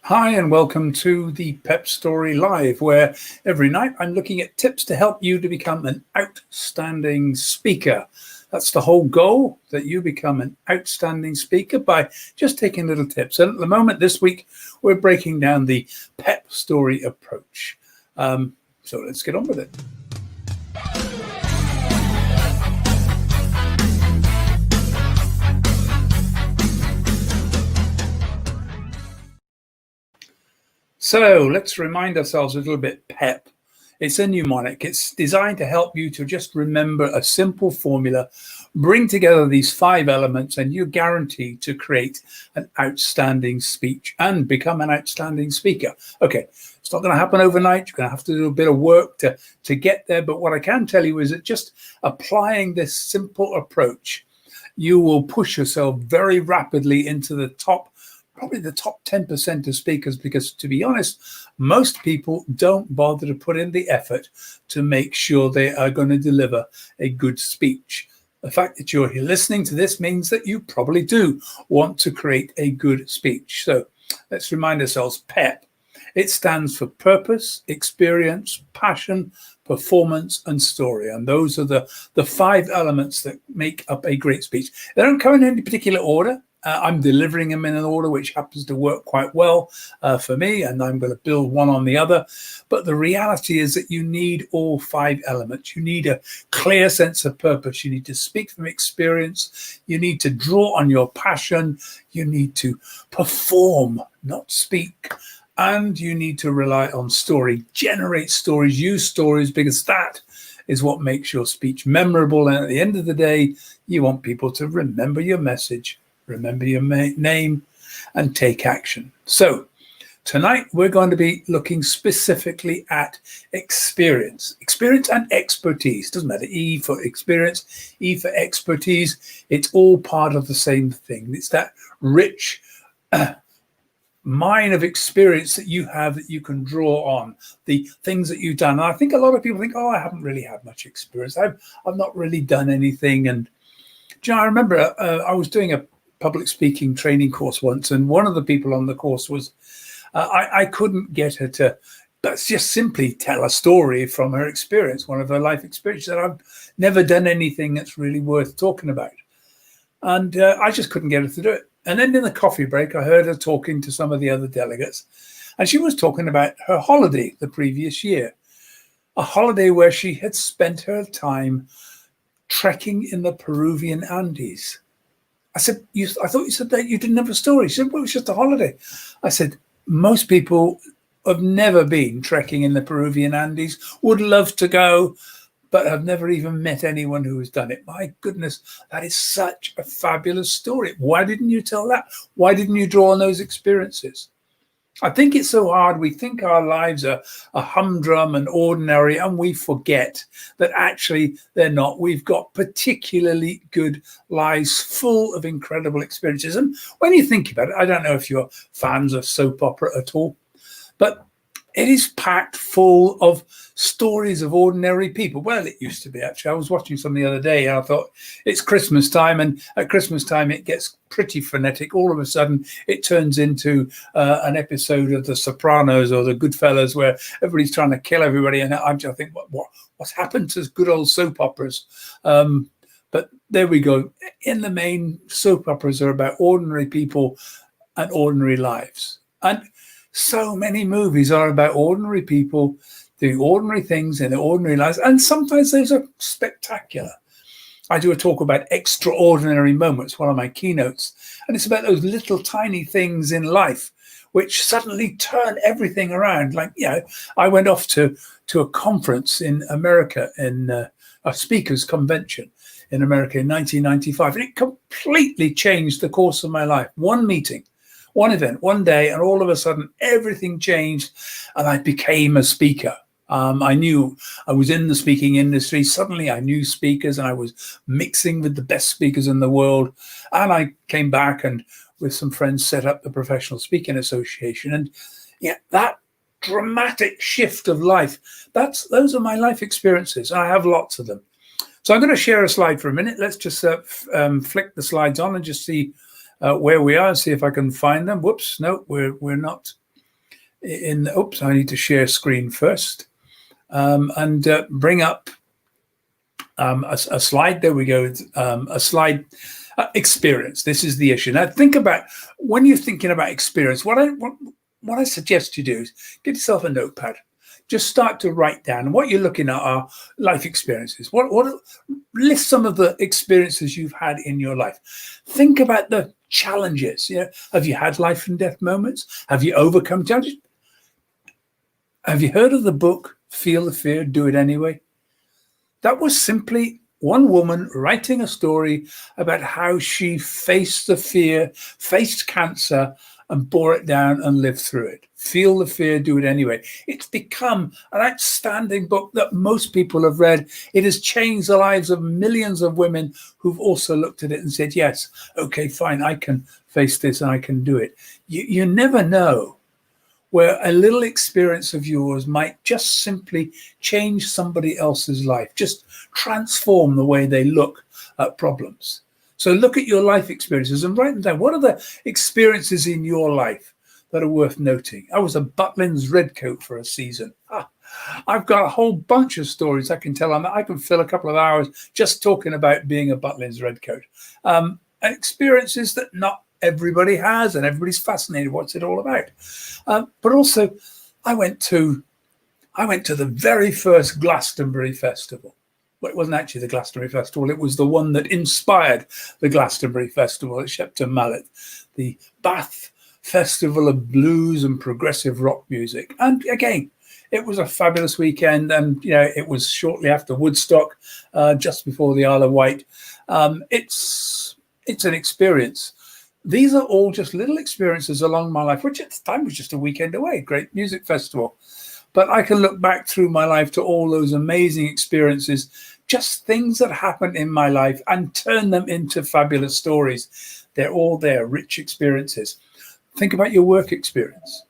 Hi, and welcome to the PEPP Story Live, where every night I'm looking at tips to help you to become an outstanding speaker. That's the whole goal, that you become an outstanding speaker by just taking little tips. And at the moment, this week, we're breaking down the PEPP Story approach. So let's get on with it. So let's remind ourselves a little bit. PEPP. It's a mnemonic. It's designed to help you to just remember a simple formula, bring together these 5 elements, and you're guaranteed to create an outstanding speech and become an outstanding speaker. Okay, it's not going to happen overnight. You're going to have to do a bit of work to get there. But what I can tell you is that just applying this simple approach, you will push yourself very rapidly into the probably the top 10% of speakers, because to be honest, most people don't bother to put in the effort to make sure they are going to deliver a good speech. The fact that you're here listening to this means that you probably do want to create a good speech. So let's remind ourselves, PEPP. It stands for purpose, experience, passion, performance, and story. And those are the 5 elements that make up a great speech. They don't come in any particular order. I'm delivering them in an order which happens to work quite well for me, and I'm going to build one on the other. But the reality is that you need all 5 elements. You need a clear sense of purpose. You need to speak from experience. You need to draw on your passion. You need to perform, not speak. And you need to rely on story. Generate stories, use stories, because that is what makes your speech memorable. And at the end of the day, you want people to remember your message, remember your name, and take action. So tonight we're going to be looking specifically at experience and expertise. Doesn't matter, E for experience, E for expertise. It's all part of the same thing. It's that rich mine of experience that you have, that you can draw on, the things that you've done. And I think a lot of people think, oh, I haven't really had much experience. I've not really done anything. And I remember I was doing a public speaking training course once, and one of the people on the course was, I couldn't get her to just simply tell a story from her experience, one of her life experiences. That I've never done anything that's really worth talking about. And I just couldn't get her to do it. And then in the coffee break, I heard her talking to some of the other delegates, and she was talking about her holiday the previous year, a holiday where she had spent her time trekking in the Peruvian Andes. I said, I thought you said that you didn't have a story. She said, well, it was just a holiday. I said, most people have never been trekking in the Peruvian Andes, would love to go, but have never even met anyone who has done it. My goodness, that is such a fabulous story. Why didn't you tell that? Why didn't you draw on those experiences? I think it's so hard. We think our lives are humdrum and ordinary, and we forget that actually they're not. We've got particularly good lives full of incredible experiences. And when you think about it, I don't know if you're fans of soap opera at all, but it is packed full of stories of ordinary people. Well, it used to be, actually. I was watching some the other day, and I thought, it's Christmas time, and at Christmas time it gets pretty frenetic. All of a sudden it turns into an episode of The Sopranos or The Goodfellas, where everybody's trying to kill everybody, and I just think, what's happened to good old soap operas? But there we go. In the main, soap operas are about ordinary people and ordinary lives. And so many movies are about ordinary people doing ordinary things in their ordinary lives, and sometimes those are spectacular. I do a talk about extraordinary moments, one of my keynotes, and it's about those little tiny things in life which suddenly turn everything around. Like, I went off to a conference in America, in a speakers convention in America in 1995, and it completely changed the course of my life. One meeting, one event, one day, and all of a sudden everything changed, and I became a speaker. I knew I was in the speaking industry. Suddenly I knew speakers, and I was mixing with the best speakers in the world. And I came back and with some friends set up the Professional Speaking Association. And that dramatic shift of life, those are my life experiences. I have lots of them. So I'm going to share a slide for a minute. Let's just flick the slides on and just see where we are and see if I can find them. Whoops, no, we're not oops, I need to share screen first, and bring up a slide. There we go. A slide. Experience. This is the issue. Now, think about when you're thinking about experience. What I suggest you do is get yourself a notepad. Just start to write down. And what you're looking at are life experiences. What list some of the experiences you've had in your life. Think about the challenges. Have you had life and death moments? Have you overcome challenges? Have you heard of the book Feel the Fear, Do It Anyway? That was simply one woman writing a story about how she faced the fear, faced cancer, and bore it down and lived through it. Feel the Fear, Do It Anyway. It's become an outstanding book that most people have read. It has changed the lives of millions of women who've also looked at it and said, yes, okay, fine, I can face this and I can do it. You never know where a little experience of yours might just simply change somebody else's life, just transform the way they look at problems. So look at your life experiences and write them down. What are the experiences in your life that are worth noting? I was a Butlins redcoat for a season. I've got a whole bunch of stories I can tell. I can fill a couple of hours just talking about being a Butlins redcoat. Experiences that not everybody has, and everybody's fascinated. What's it all about? But also, I went to the very first Glastonbury Festival. Well, it wasn't actually the Glastonbury Festival. It was the one that inspired the Glastonbury Festival at Shepton Mallet, the Bath Festival of Blues and Progressive Rock Music. And again, it was a fabulous weekend. And, it was shortly after Woodstock, just before the Isle of Wight. It's an experience. These are all just little experiences along my life, which at the time was just a weekend away, great music festival. But I can look back through my life to all those amazing experiences, just things that happened in my life, and turn them into fabulous stories. They're all there, rich experiences. Think about your work experience.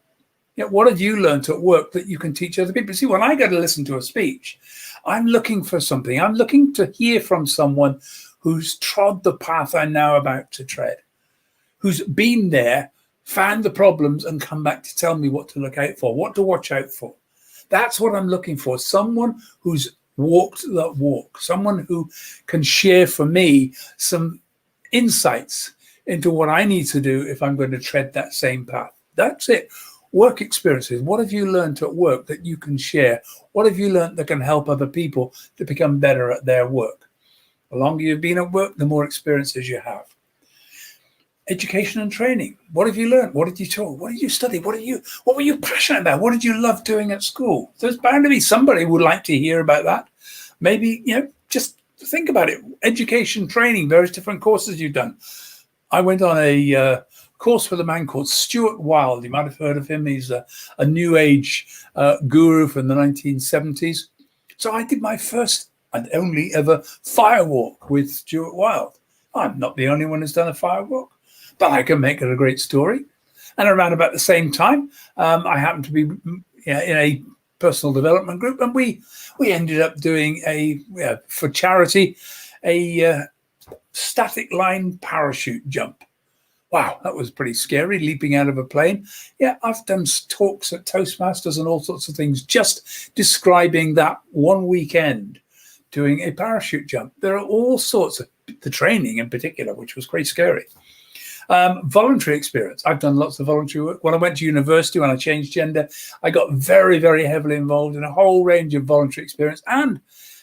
What have you learned at work that you can teach other people? See, when I go to listen to a speech, I'm looking for something. I'm looking to hear from someone who's trod the path I'm now about to tread, who's been there, found the problems, and come back to tell me what to look out for, what to watch out for. That's what I'm looking for. Someone who's walked that walk, someone who can share for me some insights into what I need to do if I'm going to tread that same path. That's it. Work experiences. What have you learned at work that you can share? What have you learned that can help other people to become better at their work? The longer you've been at work, the more experiences you have. Education and training. What have you learned? What did you taught? What did you study? What were you passionate about? What did you love doing at school? There's bound to be somebody who would like to hear about that. Maybe, just think about it. Education, training, various different courses you've done. I went on a course with a man called Stuart Wilde. You might have heard of him. He's a new age guru from the 1970s. So I did my first and only ever firewalk with Stuart Wilde. I'm not the only one who's done a firewalk, but I can make it a great story. And around about the same time, I happened to be in a personal development group, and we ended up doing for charity, a static line parachute jump. Wow, that was pretty scary, leaping out of a plane. Yeah, I've done talks at Toastmasters and all sorts of things, just describing that one weekend doing a parachute jump. There are all sorts of, the training in particular, which was quite scary. Voluntary experience. I've done lots of voluntary work. When I went to university, when I changed gender, I got very, very heavily involved in a whole range of voluntary experience. And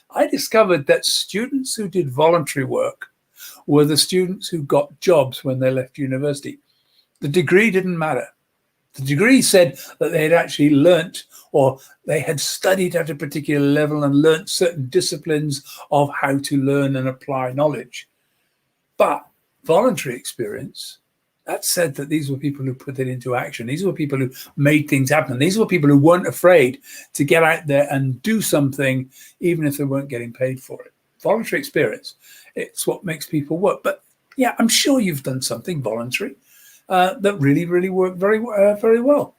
I discovered that students who did voluntary work were the students who got jobs when they left university. The degree didn't matter. The degree said that they had actually learnt, or they had studied at a particular level and learnt certain disciplines of how to learn and apply knowledge. But voluntary experience, that said that these were people who put it into action. These were people who made things happen. These were people who weren't afraid to get out there and do something, even if they weren't getting paid for it. Voluntary experience, it's what makes people work. But yeah, I'm sure you've done something voluntary that really, really worked very, very well.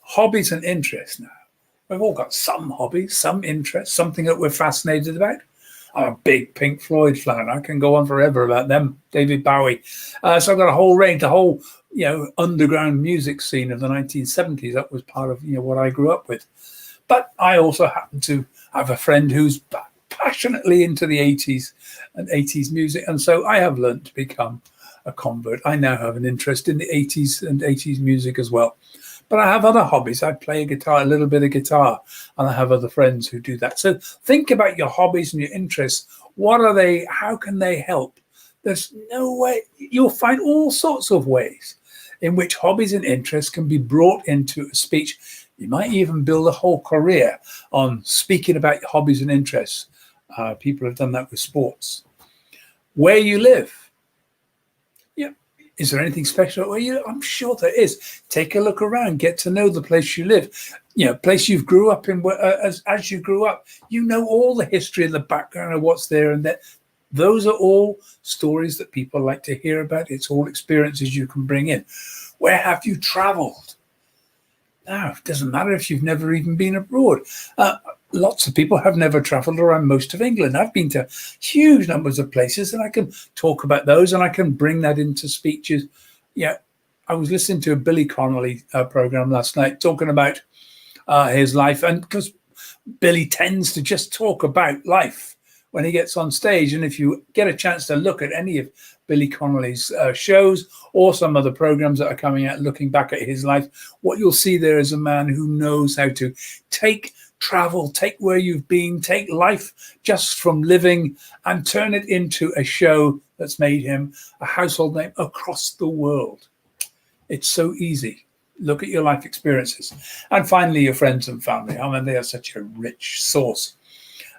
Hobbies and interests now. We've all got some hobbies, some interests, something that we're fascinated about. I'm a big Pink Floyd fan. I can go on forever about them. David Bowie. So I've got a whole range, the whole underground music scene of the 1970s. That was part of what I grew up with. But I also happen to have a friend who's passionately into the 80s and 80s music, and so I have learned to become a convert. I now have an interest in the 80s and 80s music as well. But I have other hobbies. I play a little bit of guitar, and I have other friends who do that. So think about your hobbies and your interests. What are they? How can they help? There's no way. You'll find all sorts of ways in which hobbies and interests can be brought into a speech. You might even build a whole career on speaking about your hobbies and interests. People have done that with sports. Where you live. Is there anything special where you? I'm sure there is. Take a look around. Get to know the place you live. Place you've grew up in. As you grew up, you know all the history and the background of what's there, and that those are all stories that people like to hear about. It's all experiences you can bring in. Where have you traveled? Now, it doesn't matter if you've never even been abroad. Lots of people have never traveled around most of England. I've been to huge numbers of places, and I can talk about those, and I can bring that into speeches. I was listening to a Billy Connolly program last night talking about his life, and because Billy tends to just talk about life when he gets on stage. And if you get a chance to look at any of Billy Connolly's shows or some other programs that are coming out looking back at his life, what you'll see there is a man who knows how to take travel, take where you've been, take life just from living and turn it into a show that's made him a household name across the world. It's so easy. Look at your life experiences. And finally, your friends and family. I mean, they are such a rich source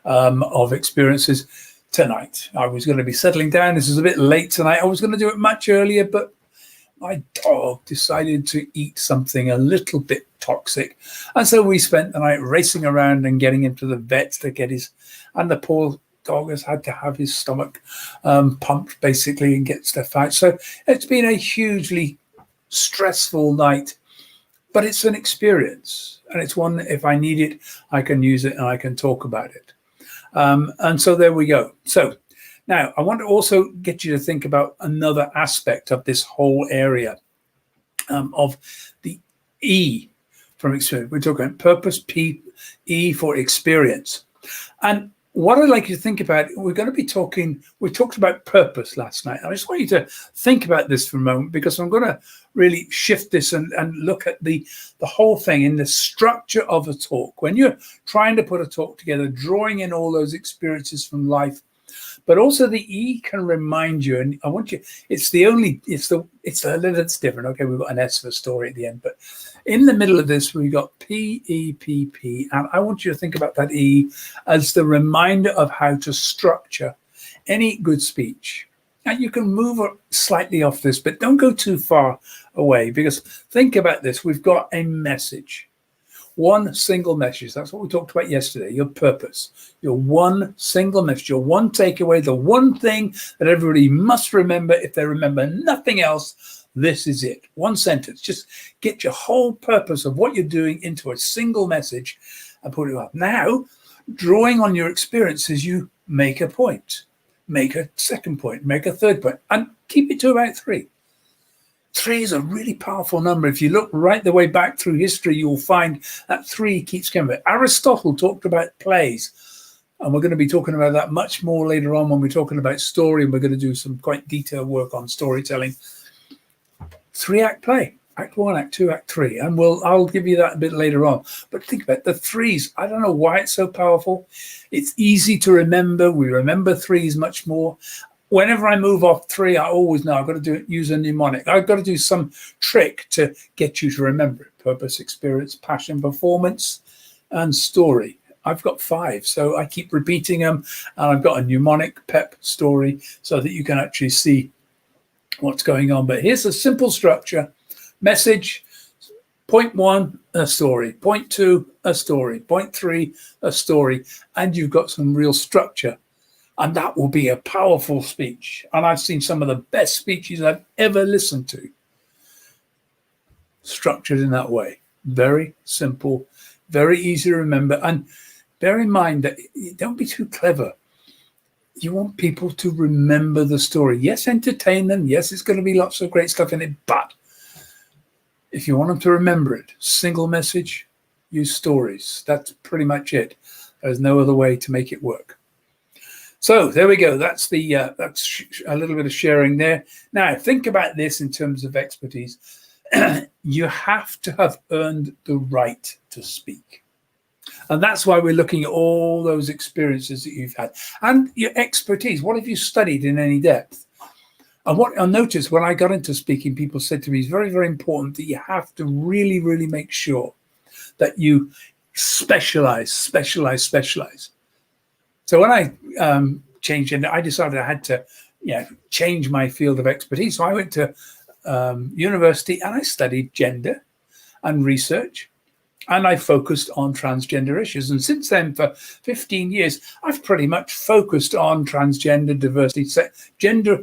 of experiences. Tonight, I was going to be settling down. This is a bit late tonight. I was going to do it much earlier, but my dog decided to eat something a little bit toxic. And so we spent the night racing around and getting him to the vet to get and the poor dog has had to have his stomach pumped basically and get stuff out. So it's been a hugely stressful night, but it's an experience, and it's one that if I need it, I can use it and I can talk about it. And so there we go. So now I want to also get you to think about another aspect of this whole area of the E from experience. We're talking about purpose, E for experience. And what I'd like you to think about, we talked about purpose last night. I just want you to think about this for a moment, because I'm going to really shift this and look at the whole thing in the structure of a talk. When you're trying to put a talk together, drawing in all those experiences from life, but also the E can remind you, and I want you, it's a little that's different. Okay, we've got an S for story at the end, but in the middle of this, we've got PEPP, and I want you to think about that E as the reminder of how to structure any good speech. And you can move slightly off this, but don't go too far away, because think about this. We've got a message. One single message. That's what we talked about yesterday. Your purpose, your one single message, your one takeaway, the one thing that everybody must remember. If they remember nothing else, this is it. One sentence. Just get your whole purpose of what you're doing into a single message and put it up. Now, drawing on your experiences, you make a point, make a second point, make a third point, and keep it to about 3. 3 is a really powerful number. If you look right the way back through history, you'll find that 3 keeps coming. Aristotle talked about plays, and we're going to be talking about that much more later on when we're talking about story, and we're going to do some quite detailed work on storytelling. 3-act play, Act 1, Act 2, Act 3, and I'll give you that a bit later on. But think about the 3s. I don't know why it's so powerful. It's easy to remember. We remember 3s much more. Whenever I move off 3, I always know I've got to use a mnemonic. I've got to do some trick to get you to remember it. Purpose, experience, passion, performance, and story. I've got 5, so I keep repeating them, and I've got a mnemonic PEPP story so that you can actually see what's going on. But here's a simple structure. Message, point 1, a story. Point 2, a story. Point 3, a story. And you've got some real structure. And that will be a powerful speech. And I've seen some of the best speeches I've ever listened to structured in that way. Very simple, very easy to remember. And bear in mind that don't be too clever. you want people to remember the story. Yes, entertain them. Yes, it's going to be lots of great stuff in it. But if you want them to remember it, single message, use stories. That's pretty much it. There's no other way to make it work. So there we go. That's that's a little bit of sharing there. Now think about this in terms of expertise. You have to have earned the right to speak. And that's why we're looking at all those experiences that you've had and your expertise. What have you studied in any depth? And what I noticed when I got into speaking, people said to me, it's very, very important that you have to really, really make sure that you specialize. So when I changed, and I decided I had to, change my field of expertise. So I went to university and I studied gender and research, and I focused on transgender issues. And since then, for 15 years, I've pretty much focused on transgender diversity, gender,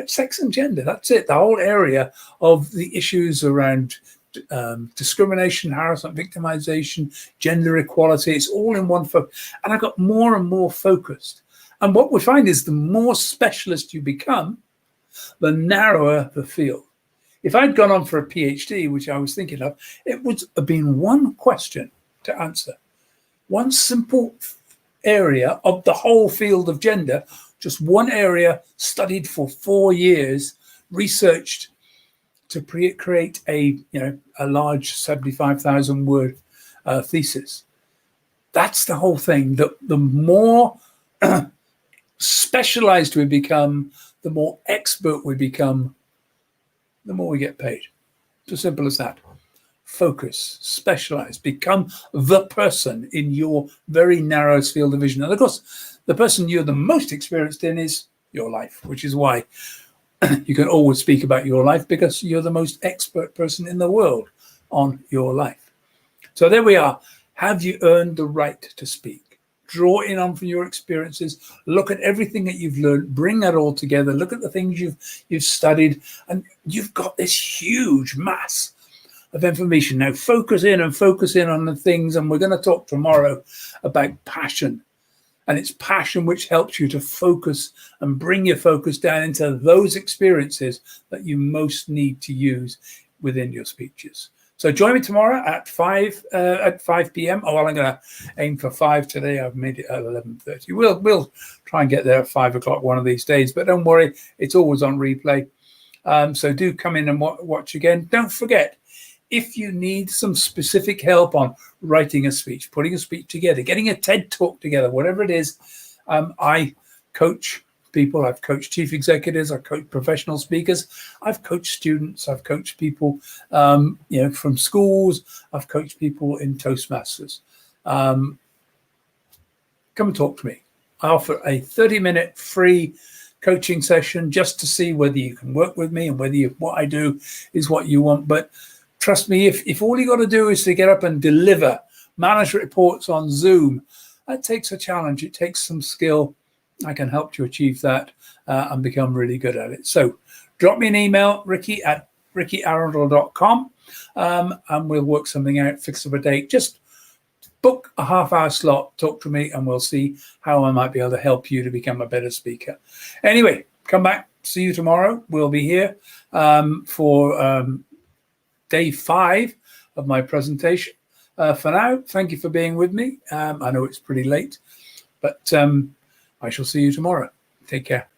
sex and gender. That's it. The whole area of the issues around discrimination, harassment, victimization, gender equality. It's all in one focus. And I got more and more focused. And what we find is the more specialist you become, the narrower the field. If I'd gone on for a PhD, which I was thinking of, it would have been one question to answer. One simple area of the whole field of gender, just one area studied for 4 years, researched to create a large 75,000 word thesis. That's the whole thing. The more specialized we become, the more expert we become, the more we get paid. It's as simple as that. Focus, specialize, become the person in your very narrowest field of vision. And of course, the person you're the most experienced in is your life, which is why you can always speak about your life, because you're the most expert person in the world on your life. So there we are. Have you earned the right to speak? Draw in on from your experiences. Look at everything that you've learned. Bring that all together. Look at the things you've studied, and you've got this huge mass of information. Now focus in on the things, and we're going to talk tomorrow about passion. And it's passion which helps you to focus and bring your focus down into those experiences that you most need to use within your speeches. So join me tomorrow at 5 p.m. Oh, well, I'm going to aim for 5 today. I've made it at 11:30. We'll try and get there at 5 o'clock one of these days. But don't worry, it's always on replay. So do come in and watch again. Don't forget, if you need some specific help on writing a speech, putting a speech together, getting a TED talk together, whatever it is, I coach people. I've coached chief executives. I've coached professional speakers. I've coached students. I've coached people, from schools. I've coached people in Toastmasters. Come and talk to me. I offer a 30-minute free coaching session just to see whether you can work with me and whether what I do is what you want. But trust me, if all you got to do is to get up and deliver management reports on Zoom, that takes a challenge. It takes some skill. I can help you achieve that and become really good at it. So drop me an email, ricky@rickyarundel.com, and we'll work something out, fix up a date. Just book a half-hour slot, talk to me, and we'll see how I might be able to help you to become a better speaker. Anyway, come back. See you tomorrow. We'll be here for day 5 of my presentation. For now, thank you for being with me. I know it's pretty late, but I shall see you tomorrow. Take care.